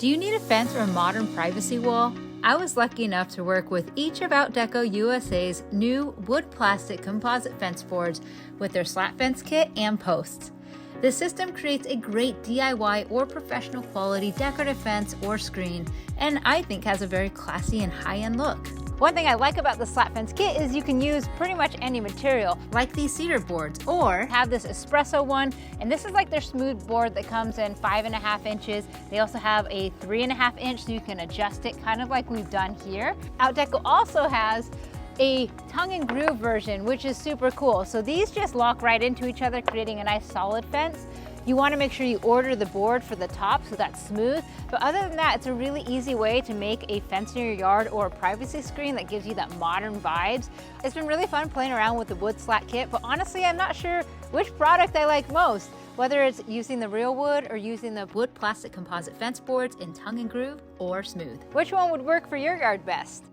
Do you need a fence or a modern privacy wall? I was lucky enough to work with each of Outdeco USA's new wood plastic composite fence boards with their Slat Fence Kit and posts. The system creates a great DIY or professional quality decorative fence or screen, and I think has a very classy and high-end look. One thing I like about the Slat Fence Kit is you can use pretty much any material, Like these cedar boards, or have this espresso one, and this is like their smooth board that comes in 5.5 inches. They also have a 3.5 inch so you can adjust it kind of like we've done here. Outdeco also has a tongue and groove version, which is super cool. So these just lock right into each other, creating a nice solid fence. You want to make sure you order the board for the top so that's smooth. But other than that, it's a really easy way to make a fence in your yard or a privacy screen that gives you that modern vibes. It's been really fun playing around with the wood slat kit, but honestly, I'm not sure which product I like most, whether it's using the real wood or using the wood plastic composite fence boards in tongue and groove or smooth. Which one would work for your yard best?